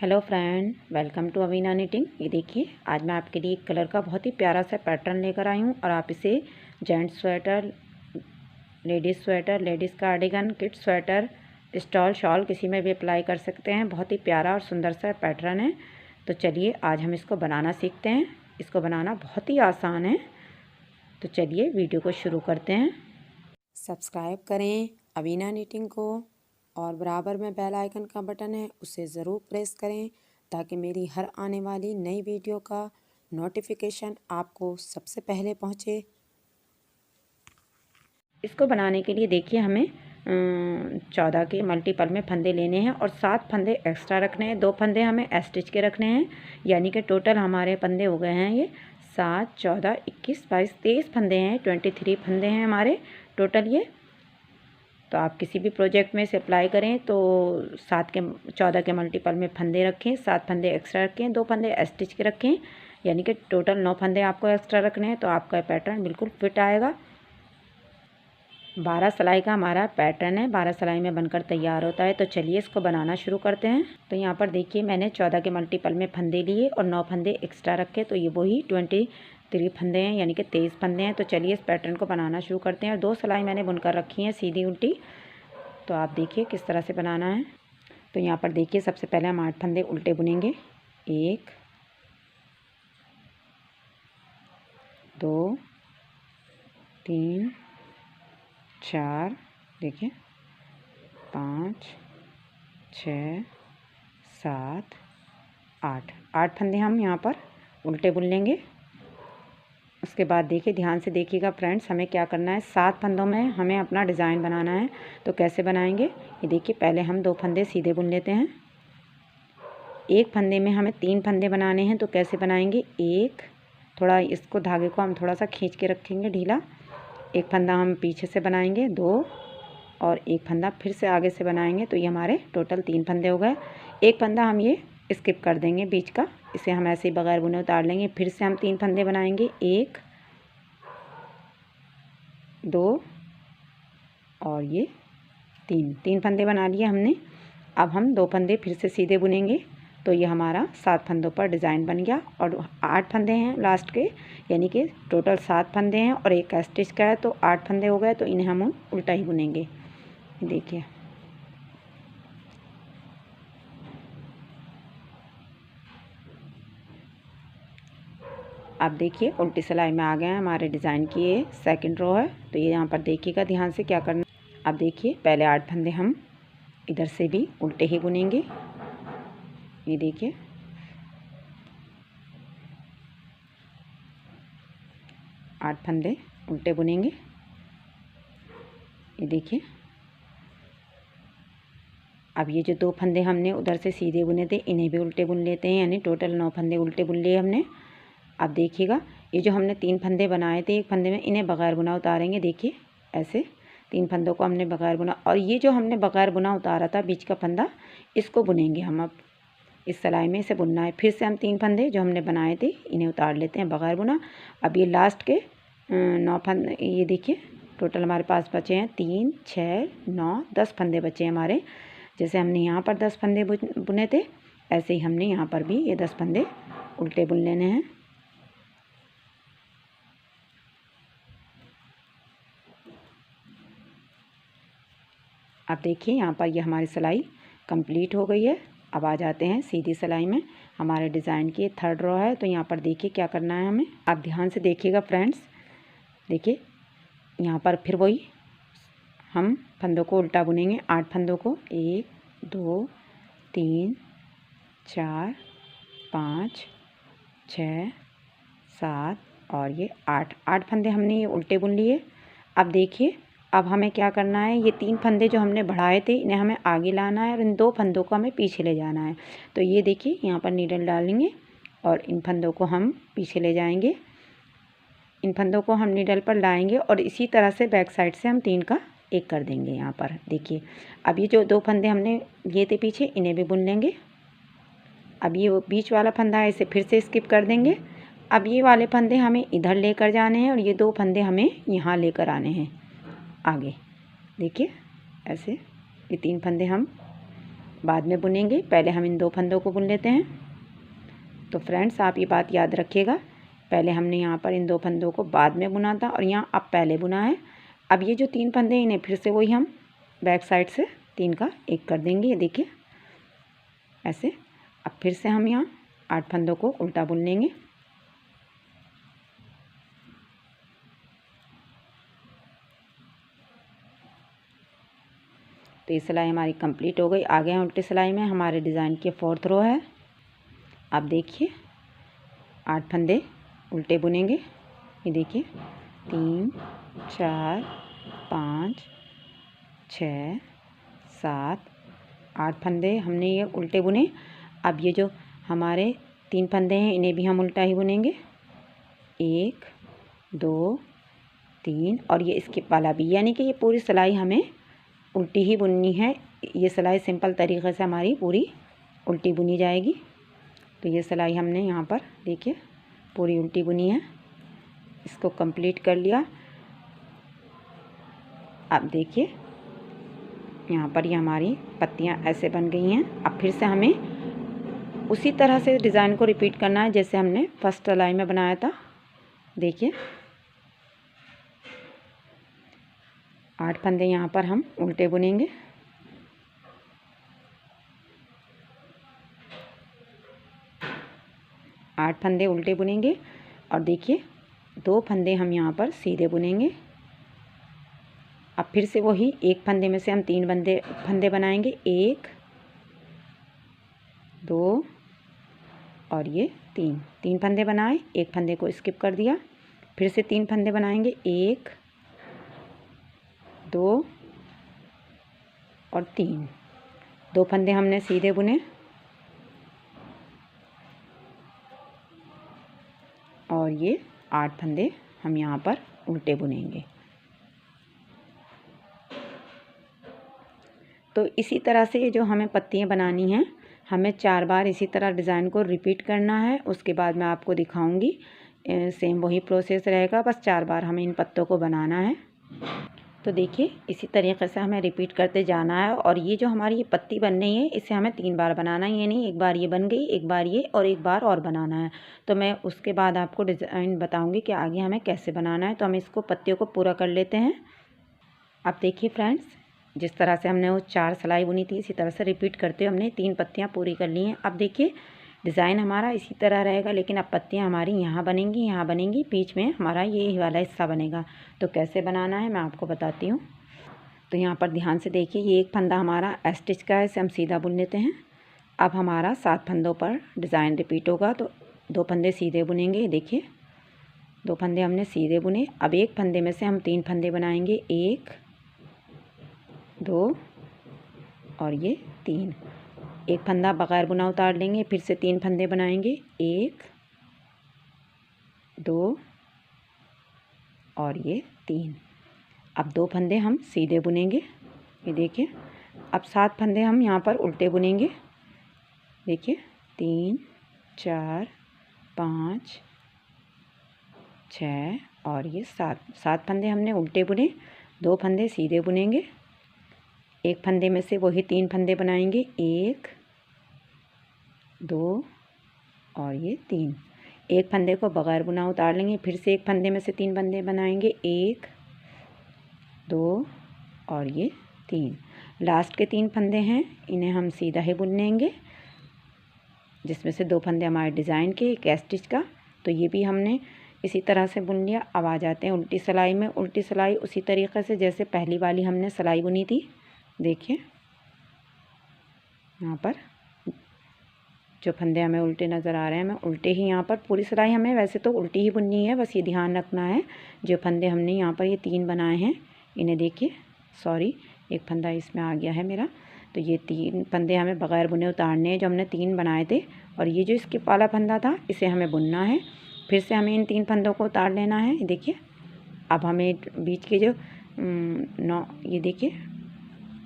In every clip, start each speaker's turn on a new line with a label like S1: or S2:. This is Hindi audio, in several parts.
S1: Hello friend, welcome to Avina knitting. ये देखिए, आज मैं आपके लिए एक कलर का बहुत ही प्यारा सा पैटर्न लेकर आई हूँ और आप इसे gents sweater, ladies cardigan, kids sweater, stall, shawl किसी में भी अप्लाई कर सकते हैं। बहुत ही प्यारा और सुंदर सा पैटर्न है। तो चलिए आज हम इसको बनाना सीखते हैं। इसको बनाना बहुत ही आसान है। तो चलिए वीडियो को शुरू करते हैं। सब्सक्राइब करें अवीना निटिंग को और बराबर में बेल आइकन का बटन है, उसे ज़रूर प्रेस करें ताकि मेरी हर आने वाली नई वीडियो का नोटिफिकेशन आपको सबसे पहले पहुंचे। इसको बनाने के लिए देखिए, हमें 14 के मल्टीपल में फंदे लेने हैं और 7 फंदे एक्स्ट्रा रखने हैं। 2 फंदे हमें स्टिच के रखने हैं, यानी कि टोटल हमारे फंदे हो गए हैं ये 7, 14, 21, 22, 23 फंदे हैं। 23 फंदे हैं हमारे टोटल ये। तो आप किसी भी प्रोजेक्ट में से अप्लाई करें तो 14 के मल्टीपल में फंदे रखें, 7 फंदे एक्स्ट्रा रखें, 2 फंदे स्टिच के रखें, यानी कि टोटल 9 फंदे आपको एक्स्ट्रा रखने हैं। तो आपका पैटर्न बिल्कुल फिट आएगा। 12 सिलाई का हमारा पैटर्न है, 12 सिलाई में बनकर तैयार होता है। तो चलिए इसको बनाना शुरू करते हैं। तो यहाँ पर देखिए, मैंने 14 के मल्टीपल में फंदे लिए और 9 फंदे एक्स्ट्रा रखे, तो ये वही 23 फंदे हैं, यानी कि 23 फंदे हैं। तो चलिए इस पैटर्न को बनाना शुरू करते हैं। और 2 सिलाई मैंने बुनकर रखी हैं सीधी उल्टी। तो आप देखिए किस तरह से बनाना है। तो यहाँ पर देखिए, सबसे पहले हम 8 फंदे उल्टे बुनेंगे। 1, 2, 3, 4, देखिए 5, 6, 7, 8 फंदे हम यहाँ पर उल्टे बुन लेंगे। उसके बाद देखिए, ध्यान से देखिएगा फ्रेंड्स, हमें क्या करना है, 7 फंदों में हमें अपना डिज़ाइन बनाना है। तो कैसे बनाएंगे, ये देखिए, पहले हम 2 फंदे सीधे बुन लेते हैं। एक फंदे में हमें 3 फंदे बनाने हैं। तो कैसे बनाएंगे, एक थोड़ा इसको धागे को हम थोड़ा सा खींच के रखेंगे ढीला। एक फंदा हम पीछे से बनाएंगे 2 और एक फंदा फिर से आगे से बनाएंगे। तो ये हमारे टोटल 3 फंदे हो गए। एक फंदा हम ये स्किप कर देंगे बीच का, इसे हम ऐसे ही बगैर बुने उतार लेंगे। फिर से हम 3 फंदे बनाएंगे, 1, 2 और ये 3 फंदे बना लिए हमने। अब हम 2 फंदे फिर से सीधे बुनेंगे। तो ये हमारा 7 फंदों पर डिज़ाइन बन गया। और 8 फंदे हैं लास्ट के, यानी कि टोटल 7 फंदे हैं और एक स्टिच का है, तो 8 फंदे हो गए। तो इन्हें हम उल्टा ही बुनेंगे। देखिए, आप देखिए उल्टी सिलाई में आ गए हैं हमारे डिज़ाइन की। ये सेकंड रो है। तो ये यहाँ पर देखिएगा ध्यान से क्या करना। अब देखिए, पहले 8 फंदे हम इधर से भी उल्टे ही बुनेंगे। ये देखिए, 8 फंदे उल्टे बुनेंगे। ये देखिए, अब ये जो 2 फंदे हमने उधर से सीधे बुने थे, इन्हें भी उल्टे बुन लेते हैं, यानी टोटल 9 फंदे उल्टे बुन लिए हमने। अब देखिएगा, ये जो हमने 3 फंदे बनाए थे एक फंदे में, इन्हें बगैर बुना उतारेंगे। देखिए ऐसे 3 फंदों को हमने बगैर बुना, और ये जो हमने बगैर बुना उतारा था बीच का फंदा, इसको बुनेंगे हम। अब इस सिलाई में इसे बुनना है। फिर से हम 3 फंदे जो हमने बनाए थे इन्हें उतार लेते हैं बगैर बुना। अब ये लास्ट के 9 फंदे, ये देखिए टोटल हमारे पास बचे हैं 3, 6, 9, 10 फंदे बचे हैं हमारे। जैसे हमने यहाँ पर 10 फंदे बुने थे, ऐसे ही हमने यहाँ पर भी ये 10 फंदे उल्टे बुन लेने हैं। अब देखिए, यहाँ पर ये हमारी सिलाई कंप्लीट हो गई है। अब आ जाते हैं सीधी सिलाई में। हमारे डिज़ाइन की 3rd रो है। तो यहाँ पर देखिए क्या करना है हमें। आप ध्यान से देखिएगा फ्रेंड्स, देखिए यहाँ पर फिर वही हम फंदों को उल्टा बुनेंगे। 8 फंदों को 1, 2, 3, 4, 5, 6, 7 और ये 8 फंदे हमने ये उल्टे बुन लिए। अब देखिए, अब हमें क्या करना है, ये 3 फंदे जो हमने बढ़ाए थे इन्हें हमें आगे लाना है और इन 2 फंदों को हमें पीछे ले जाना है। तो ये देखिए, यहाँ पर नीडल डालेंगे और इन फंदों को हम पीछे ले जाएंगे। इन फंदों को हम नीडल पर लाएंगे और इसी तरह से बैक साइड से हम 3 का 1 कर देंगे। यहाँ पर देखिए, अब ये जो 2 फंदे हमने लिए थे पीछे, इन्हें भी बुन लेंगे। अब ये बीच वाला फंदा है, इसे फिर से स्किप कर देंगे। अब ये वाले फंदे हमें इधर लेकर जाने हैं और ये 2 फंदे हमें यहाँ लेकर आने हैं आगे। देखिए ऐसे ये 3 फंदे हम बाद में बुनेंगे, पहले हम इन 2 फंदों को बुन लेते हैं। तो फ्रेंड्स आप ये बात याद रखिएगा, पहले हमने यहाँ पर इन 2 फंदों को बाद में बुना था और यहाँ अब पहले बुना है। अब ये जो 3 फंदे इन्हें फिर से वही हम बैक साइड से 3 का 1 कर देंगे, ये देखिए ऐसे। अब फिर से हम यहाँ 8 फंदों को उल्टा बुन लेंगे। तो ये सिलाई हमारी कंप्लीट हो गई। आगे हम उल्टी सिलाई में हमारे डिज़ाइन की 4th रो है। अब देखिए 8 फंदे उल्टे बुनेंगे, ये देखिए 3 4 5 6 7 8 फंदे हमने ये उल्टे बुने। अब ये जो हमारे 3 फंदे हैं इन्हें भी हम उल्टा ही बुनेंगे, 1 2 3 और ये स्किप वाला भी, यानी कि ये पूरी सिलाई हमें उल्टी ही बुननी है। ये सिलाई सिंपल तरीक़े से हमारी पूरी उल्टी बुनी जाएगी। तो ये सिलाई हमने यहाँ पर देखिए पूरी उल्टी बुनी है, इसको कंप्लीट कर लिया। अब देखिए यहाँ पर ये हमारी पत्तियाँ ऐसे बन गई हैं। अब फिर से हमें उसी तरह से डिज़ाइन को रिपीट करना है जैसे हमने फर्स्ट सिलाई में बनाया था। देखिए 8 फंदे यहाँ पर हम उल्टे बुनेंगे, आठ फंदे उल्टे बुनेंगे और देखिए 2 फंदे हम यहाँ पर सीधे बुनेंगे। अब फिर से वही एक फंदे में से हम 3 फंदे बनाएंगे, 1 2 और ये 3 फंदे बनाए, एक फंदे को स्किप कर दिया। फिर से 3 फंदे बनाएंगे, 1 2 और 3, 2 फंदे हमने सीधे बुने और ये 8 फंदे हम यहाँ पर उल्टे बुनेंगे। तो इसी तरह से जो हमें पत्तियाँ बनानी हैं, हमें 4 बार इसी तरह डिज़ाइन को रिपीट करना है। उसके बाद मैं आपको दिखाऊंगी, सेम वही प्रोसेस रहेगा, बस 4 बार हमें इन पत्तों को बनाना है। तो देखिए इसी तरीके से हमें रिपीट करते जाना है। और ये जो हमारी ये पत्ती बन रही है इसे हमें 3 बार बनाना है, ये नहीं एक बार ये बन गई, एक बार ये और एक बार और बनाना है। तो मैं उसके बाद आपको डिज़ाइन बताऊंगी कि आगे हमें कैसे बनाना है। तो हम इसको पत्तियों को पूरा कर लेते हैं। अब देखिए फ्रेंड्स, जिस तरह से हमने वो 4 सिलाई बुनी थी इसी तरह से रिपीट करते हुए हमने 3 पत्तियाँ पूरी कर ली हैं। अब देखिए डिज़ाइन हमारा इसी तरह रहेगा, लेकिन अब पत्तियाँ हमारी यहाँ बनेंगी, बीच में हमारा ये वाला हिस्सा बनेगा। तो कैसे बनाना है मैं आपको बताती हूँ। तो यहाँ पर ध्यान से देखिए, ये एक फंदा हमारा स्टिच का है, इसे हम सीधा बुन लेते हैं। अब हमारा 7 फंदों पर डिज़ाइन रिपीट होगा। तो 2 फंदे सीधे बुनेंगे, देखिए 2 फंदे हमने सीधे बुने। अब एक फंदे में से हम 3 फंदे बनाएंगे, 1 2 और ये 3, एक फंदा बगैर बुना उतार लेंगे, फिर से 3 फंदे बनाएंगे, 1 2 और ये 3। अब 2 फंदे हम सीधे बुनेंगे, ये देखिए। अब 7 फंदे हम यहाँ पर उल्टे बुनेंगे, देखिए 3 4 5 6 और ये 7 फंदे हमने उल्टे बुने, 2 फंदे सीधे बुनेंगे, एक फंदे में से वही 3 फंदे बनाएंगे, 1 2 और ये 3, एक फंदे को बगैर बुना उतार लेंगे, फिर से एक फंदे में से 3 फंदे बनाएंगे, 1 2 और ये 3। लास्ट के 3 फंदे हैं इन्हें हम सीधा ही बुन लेंगे, जिसमें से 2 फंदे हमारे डिज़ाइन के, एक स्टिच का। तो ये भी हमने इसी तरह से बुन लिया। अब आ जाते हैं उल्टी सिलाई में। उल्टी सिलाई उसी तरीके से जैसे पहली वाली हमने सिलाई बुनी थी, देखिए यहाँ पर जो फंदे हमें उल्टे नज़र आ रहे हैं, मैं उल्टे ही यहाँ पर पूरी सिलाई हमें वैसे तो उल्टी ही बुननी है, बस ये ध्यान रखना है। जो फंदे हमने यहाँ पर ये 3 बनाए हैं इन्हें देखिए, सॉरी एक फंदा इसमें आ गया है मेरा। तो ये 3 फंदे हमें बगैर बुने उतारने हैं जो हमने 3 बनाए थे। और ये जो इसके वाला फंदा था इसे हमें बुनना है, फिर से हमें इन 3 फंदों को उतार लेना है, देखिए। अब हमें बीच के जो ये देखिए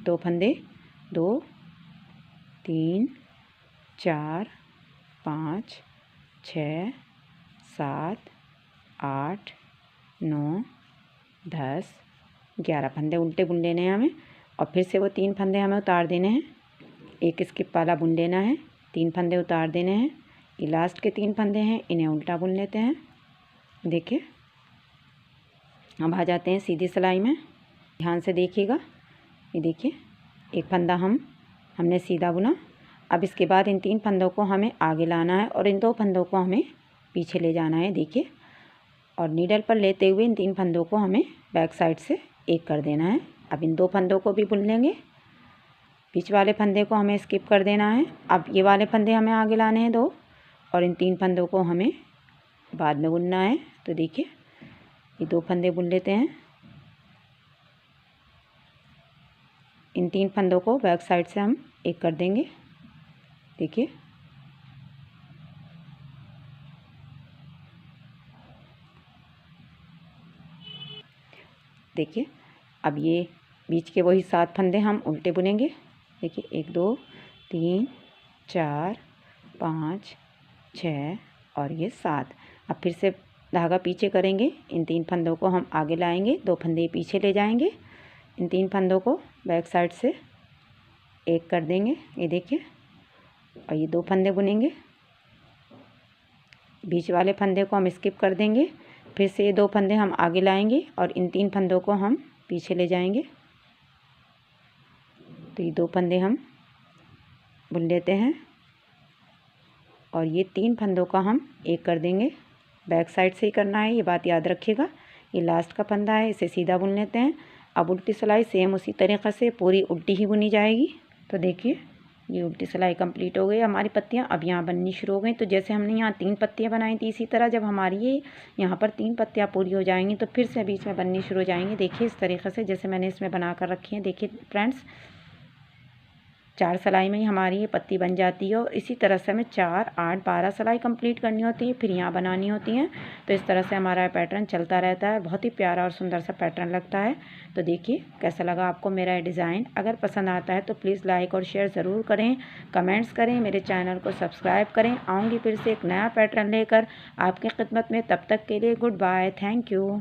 S1: 2 फंदे 2 3 4 5 6 7 8 9 10 11 फंदे उल्टे बुन लेने हैं हमें। और फिर से वो 3 फंदे हमें उतार देने हैं, एक स्किप वाला बुन लेना है, 3 फंदे उतार देने हैं। ये लास्ट के 3 फंदे हैं, इन्हें उल्टा बुन लेते हैं। देखिए अब आ जाते हैं सीधी सिलाई में। ध्यान से देखिएगा, ये देखिए एक फंदा हमने सीधा बुना। अब इसके बाद इन 3 फंदों को हमें आगे लाना है और इन 2 फंदों को हमें पीछे ले जाना है। देखिए, और नीडल पर लेते हुए इन 3 फंदों को हमें बैक साइड से एक कर देना है। अब इन 2 फंदों को भी बुन लेंगे। बीच वाले फंदे को हमें स्किप कर देना है। अब ये वाले फंदे हमें आगे लाने हैं 2, और इन 3 फंदों को हमें बाद में बुनना है। तो देखिए ये 2 फंदे बुन लेते हैं। इन 3 फंदों को बैक साइड से हम एक कर देंगे। देखिए देखिए अब ये बीच के वही 7 फंदे हम उल्टे बुनेंगे। देखिए 1 2 3 4 5 6 और ये 7। अब फिर से धागा पीछे करेंगे। इन 3 फंदों को हम आगे लाएंगे, 2 फंदे पीछे ले जाएंगे। इन 3 फंदों को बैक साइड से एक कर देंगे। ये देखिए, और ये 2 फंदे बुनेंगे। बीच वाले फंदे को हम स्किप कर देंगे। फिर से ये 2 फंदे हम आगे लाएंगे और इन 3 फंदों को हम पीछे ले जाएंगे। तो ये 2 फंदे हम बुन लेते हैं और ये 3 फंदों का हम एक कर देंगे। बैक साइड से ही करना है, ये बात याद रखिएगा। ये लास्ट का फंदा है, इसे सीधा बुन लेते हैं। अब उल्टी सिलाई सेम उसी तरीक़े से पूरी उल्टी ही बुनी जाएगी। तो देखिए ये उल्टी सिलाई कंप्लीट हो गई। हमारी पत्तियाँ अब यहाँ बननी शुरू हो गई। तो जैसे हमने यहाँ 3 पत्तियाँ बनाई थी, इसी तरह जब हमारी ये यहाँ पर 3 पत्तियाँ पूरी हो जाएंगी तो फिर से बीच में बननी शुरू हो जाएंगी। देखिए इस तरीक़े से जैसे मैंने इसमें बना कर रखी है। देखिए फ्रेंड्स, 4 सिलाई में ही हमारी ये पत्ती बन जाती है और इसी तरह से हमें 4 8 12 सिलाई कंप्लीट करनी होती है, फिर यहाँ बनानी होती हैं। तो इस तरह से हमारा पैटर्न चलता रहता है। बहुत ही प्यारा और सुंदर सा पैटर्न लगता है। तो देखिए कैसा लगा आपको मेरा ये डिज़ाइन। अगर पसंद आता है तो प्लीज़ लाइक और शेयर ज़रूर करें, कमेंट्स करें, मेरे चैनल को सब्सक्राइब करें। आऊँगी फिर से एक नया पैटर्न लेकर आपकी खिदमत में। तब तक के लिए गुड बाय, थैंक यू।